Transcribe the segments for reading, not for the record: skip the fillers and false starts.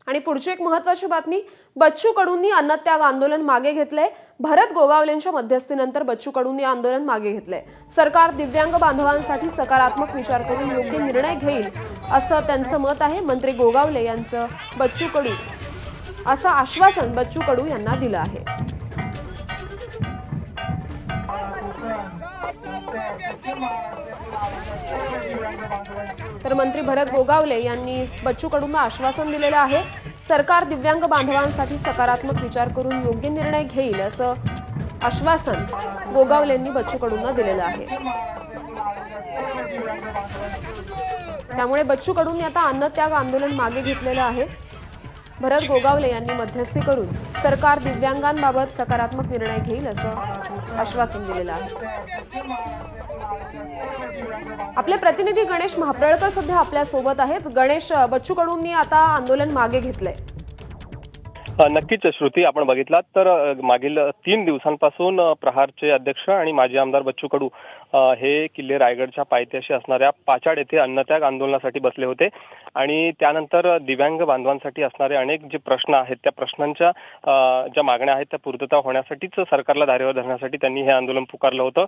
आणि पुढची एक महत्त्वाची बातमी, बच्चू कडूंनी अन्नत्याग आंदोलन मागे घेतलंय। भरत गोगावलेंच्या मध्यस्थीनंतर बच्चू कडूंनी आंदोलन मागे घेतलंय। सरकार दिव्यांग बांधवांसाठी सकारात्मक विचार करून योग्य निर्णय घेईल असं त्यांचं मत आहे। मंत्री गोगावले यांचं बच्चू कडू असं आश्वासन बच्चू कडू यांना दिलं आहे। तर मंत्री भरत गोगावले यांनी बच्चू कडूंना आश्वासन दिलेलं आहे। सरकार दिव्यांग बांधवांसाठी सकारात्मक विचार करून योग्य निर्णय घेईल असं आश्वासन गोगावलेंनी बच्चू कडूंना दिलेलं आहे। त्यामुळे बच्चू कडूंनी आता अन्नत्याग आंदोलन मागे घेतलेलं आहे। भरत गोगावले यांनी मध्यस्थी करून सरकार दिव्यांगांबाबत सकारात्मक निर्णय घेईल असं आश्वासन दिलेलं आहे। आपले प्रतिनिधी गणेश महाप्रळकर सध्या आपल्या सोबत आहेत। गणेश, बच्चू कडूंनी आता आंदोलन मागे घेतलंय। नक्कीच श्रुती, आपण बघितलात तर मागील 3 दिवसांपासून प्रहारचे अध्यक्ष आणि माजी आमदार बच्चू कडू हे किल्ले रायगडच्या पायथ्याशी असणाऱ्या पाचाड येथे अन्नत्याग आंदोलनासाठी बसले होते आणि त्यानंतर दिव्यांग बांधवांसाठी असणारे अनेक जे प्रश्न आहेत त्या प्रश्नांच्या ज्या मागण्या आहेत त्या पूर्तता होण्यासाठीच सरकारला धारेवर धरण्यासाठी त्यांनी हे आंदोलन पुकारलं होतं।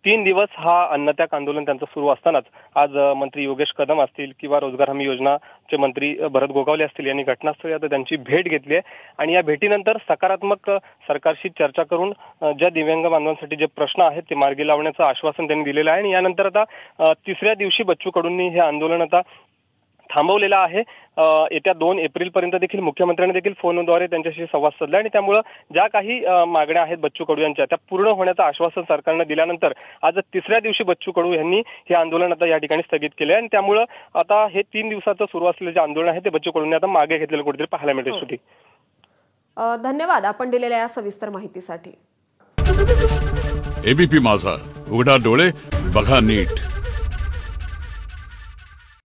3 दिवस हा अन्नत्याग आंदोलन त्यांचं सुरू असतानाच आज मंत्री योगेश कदम असतील किंवा रोजगार हमी योजनाचे मंत्री भरत गोगावले असतील यांनी घटनास्थळी आता त्यांची भेट घेतली आहे आणि या भेटीनंतर सकारात्मक सरकारशी चर्चा करून ज्या दिव्यांग बांधवांसाठी जे प्रश्न आहेत ते मार्गी लावण्याचं आश्वासन त्यांनी दिलेलं आहे आणि यानंतर आता तिसऱ्या दिवशी बच्चू कडूंनी हे आंदोलन आता थांबवलेला आहे। येत्या 2 एप्रिलपर्यंत देखील मुख्यमंत्र्यांनी देखील फोनद्वारे त्यांच्याशी संवाद साधला आणि त्यामुळे ज्या काही मागण्या आहेत बच्चू कडू यांच्या त्या पूर्ण होण्याचं आश्वासन सरकारनं दिल्यानंतर आज तिसऱ्या दिवशी बच्चू कडू यांनी हे आंदोलन आता या ठिकाणी स्थगित केले आणि त्यामुळे आता हे 3 दिवसाचं सुरू असलेलं जे आंदोलन आहे ते बच्चू कडूंनी आता मागे घेतलेलं कुठेतरी पाहायला मिळते। श्रुती, धन्यवाद आपण दिलेल्या या सविस्तर माहितीसाठी। एबीपी माझा, उघडा डोळे बघा नीट।